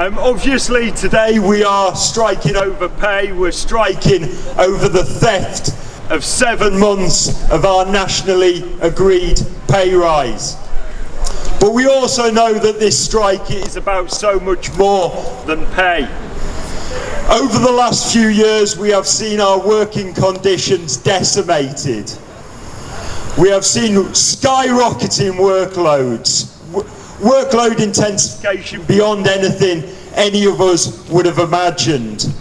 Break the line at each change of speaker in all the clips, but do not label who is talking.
Obviously today we are striking over pay, we're striking over the theft of 7 months of our nationally agreed pay rise. But we also know that this strike is about so much more than pay. Over the last few years we have seen our working conditions decimated. We have seen skyrocketing workloads, workload intensification beyond anything any of us would have imagined.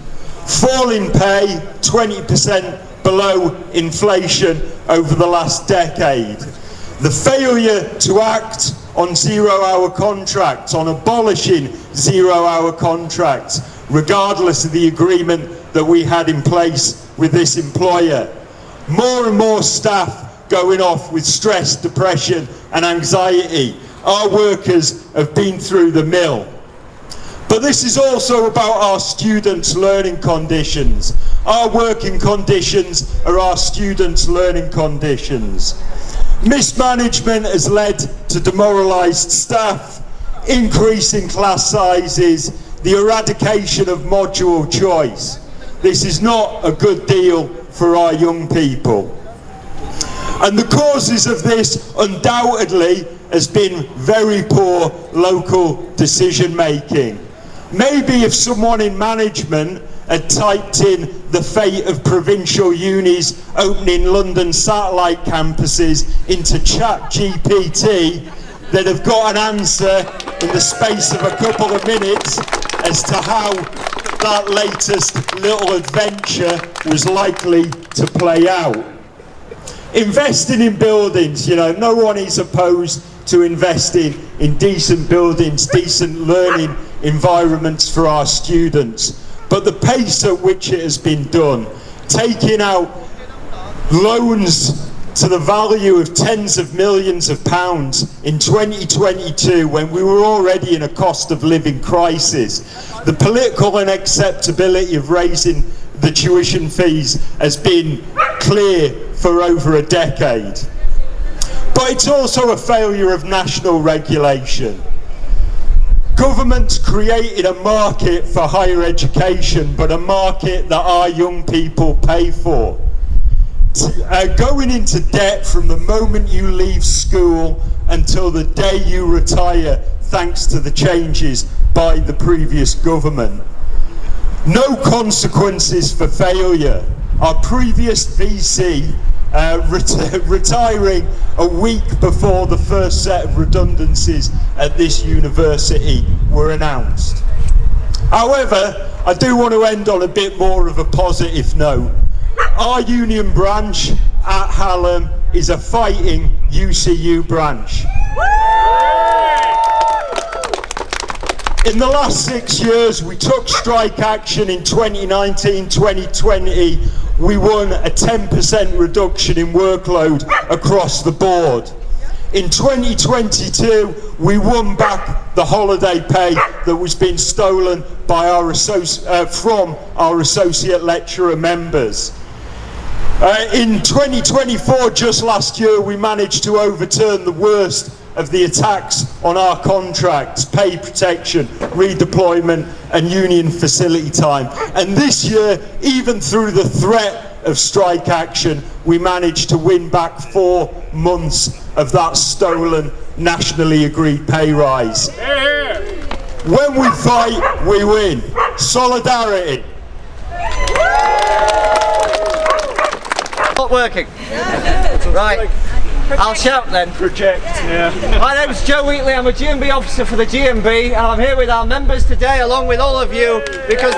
Falling pay 20% below inflation over the last decade. The failure to act on zero-hour contracts, on abolishing zero-hour contracts, regardless of the agreement that we had in place with this employer. More and more staff going off with stress, depression and anxiety. Our workers have been through the mill. But this is also about our students' learning conditions. Our working conditions are our students' learning conditions. Mismanagement has led to demoralised staff, increase in class sizes, the eradication of module choice. This is not a good deal for our young people. And the causes of this undoubtedly has been very poor local decision making. Maybe if someone in management had typed in the fate of provincial unis opening London satellite campuses into ChatGPT, they'd have got an answer in the space of a couple of minutes as to how that latest little adventure was likely to play out. Investing in buildings, no one is opposed to investing in decent buildings, decent learning environments for our students. But the pace at which it has been done, taking out loans to the value of tens of millions of pounds in 2022 when we were already in a cost of living crisis, the political unacceptability of raising the tuition fees has been clear for over a decade. But it's also a failure of national regulation. Government's created a market for higher education, but a market that our young people pay for. Going into debt from the moment you leave school until the day you retire, thanks to the changes by the previous government. No consequences for failure. Our previous VC retiring a week before the first set of redundancies at this university were announced. However, I do want to end on a bit more of a positive note. Our union branch at Hallam is a fighting UCU branch. In the last 6 years, we took strike action in 2019, 2020. We won a 10% reduction in workload across the board. In 2022, we won back the holiday pay that was being stolen by from our associate lecturer members. In 2024, just last year, we managed to overturn the worst of the attacks on our contracts, pay protection, redeployment and union facility time. And this year, even through the threat of strike action, we managed to win back 4 months of that stolen nationally agreed pay rise. When we fight, we win. Solidarity.
Not working. Right. I'll shout then.
Project, yeah.
My name's Joe Wheatley, I'm a GMB officer for the GMB, and I'm here with our members today along with all of you because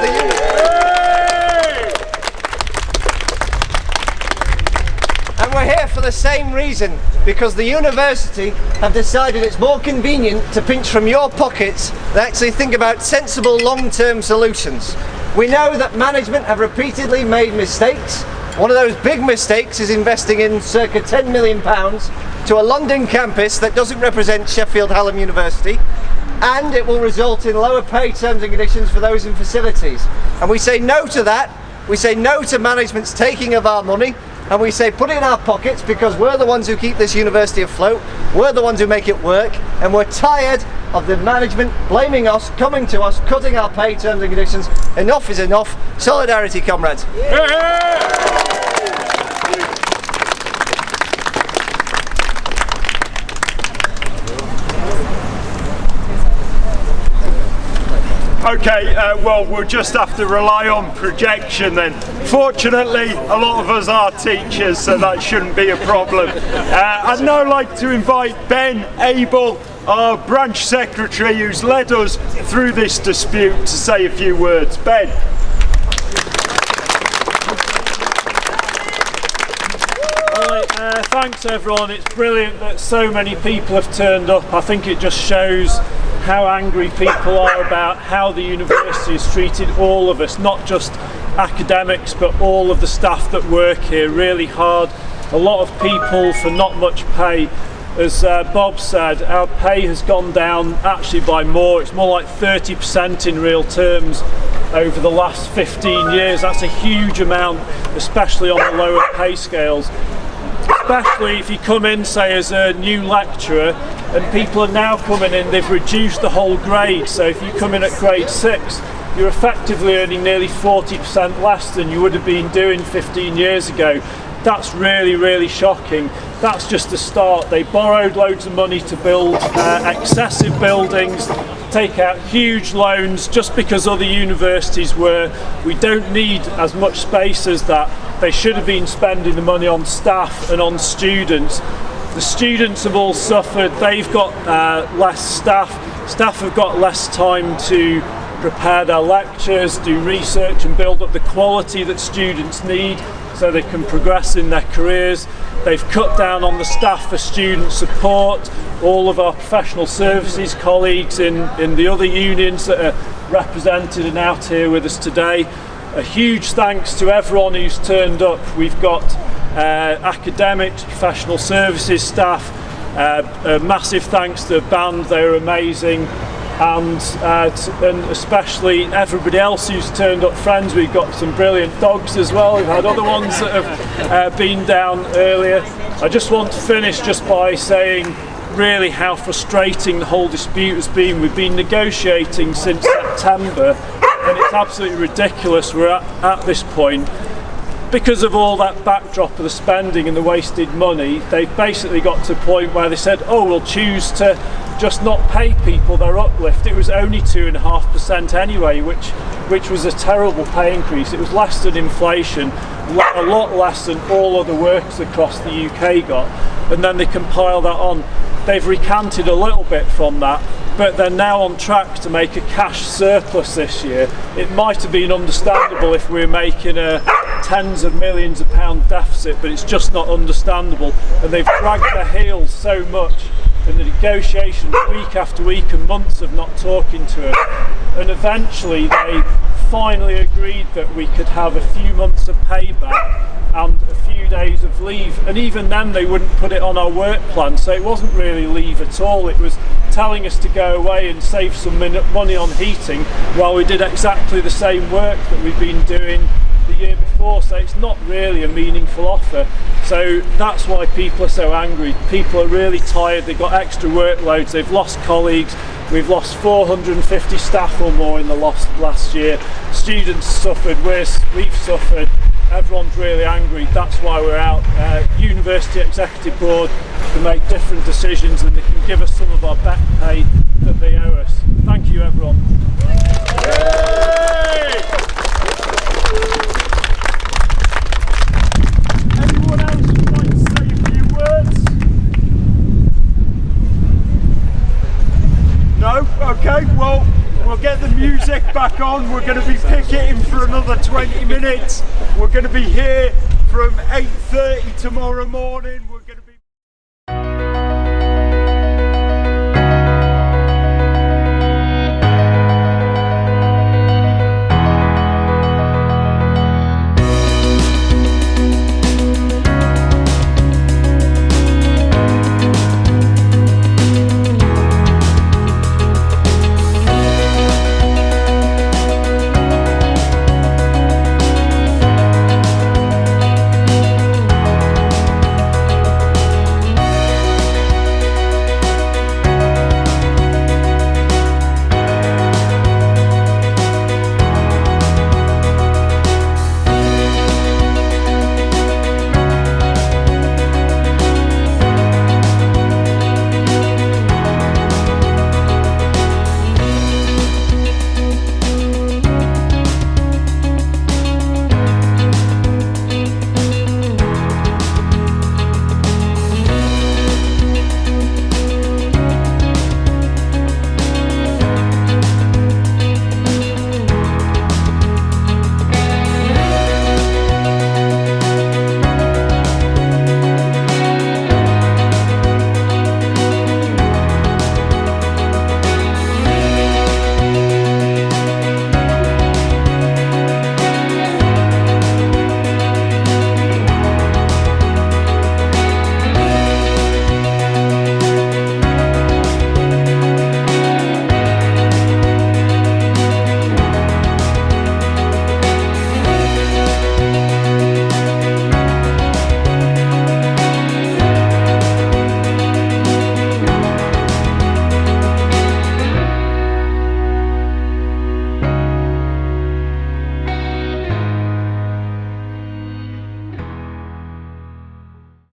and we're here for the same reason, because the university have decided it's more convenient to pinch from your pockets than actually think about sensible long-term solutions. We know that management have repeatedly made mistakes. One of those big mistakes is investing in circa £10 million to a London campus that doesn't represent Sheffield Hallam University, and it will result in lower pay terms and conditions for those in facilities. And we say no to that. We say no to management's taking of our money, and we say put it in our pockets because we're the ones who keep this university afloat, we're the ones who make it work, and we're tired of the management blaming us, coming to us, cutting our pay terms and conditions. Enough is enough. Solidarity, comrades.
Okay, well, we'll just have to rely on projection then. Fortunately, a lot of us are teachers, so that shouldn't be a problem. I'd now like to invite Ben Abel, our branch secretary, who's led us through this dispute, to say a few words. Ben.
Thanks everyone, it's brilliant that so many people have turned up. I think it just shows how angry people are about how the university has treated all of us, not just academics but all of the staff that work here really hard. A lot of people for not much pay. As Bob said, our pay has gone down actually by more. It's more like 30% in real terms over the last 15 years. That's a huge amount, especially on the lower pay scales. Especially if you come in, say, as a new lecturer, and people are now coming in, they've reduced the whole grade. So if you come in at grade 6, you're effectively earning nearly 40% less than you would have been doing 15 years ago. That's really, really shocking. That's just the start. They borrowed loads of money to build excessive buildings, take out huge loans just because other universities were. We don't need as much space as that. They should have been spending the money on staff and on students. The students have all suffered. They've got less staff. Staff have got less time to prepare their lectures, do research and build up the quality that students need so they can progress in their careers. They've cut down on the staff for student support. All of our professional services colleagues in the other unions that are represented and out here with us today. A huge thanks to everyone who's turned up. We've got academics, professional services staff, a massive thanks to the band, they were amazing, and especially everybody else who's turned up, friends. We've got some brilliant dogs as well. We've had other ones that have been down earlier. I just want to finish just by saying really how frustrating the whole dispute has been. We've been negotiating since September, and it's absolutely ridiculous we're at this point. Because of all that backdrop of the spending and the wasted money, they've basically got to a point where they said, oh, we'll choose to just not pay people their uplift. It was only 2.5% anyway, which was a terrible pay increase. It was less than inflation, a lot less than all other workers across the UK got. And then they compile that on. They've recanted a little bit from that, but they're now on track to make a cash surplus this year. It might have been understandable if we were making a tens of millions of pound deficit, but it's just not understandable. And they've dragged their heels so much in the negotiations week after week and months of not talking to us. And eventually they finally agreed that we could have a few months of payback and a few days of leave, and even then they wouldn't put it on our work plan, so it wasn't really leave at all. It was telling us to go away and save some money on heating while we did exactly the same work that we've been doing the year before, so it's not really a meaningful offer. So that's why people are so angry. People are really tired, they've got extra workloads, they've lost colleagues. We've lost 450 staff or more in the last year. Students suffered, we've suffered. Everyone's really angry. That's why we're out. University Executive Board can make different decisions, and they can give us some of our back pay that they owe us. Thank you, everyone.
Anyone else would like to say a few words? No? Okay, well, we'll get the music back on. We're going to be picketing for another 20 minutes. We're going to be here from 8:30 tomorrow morning.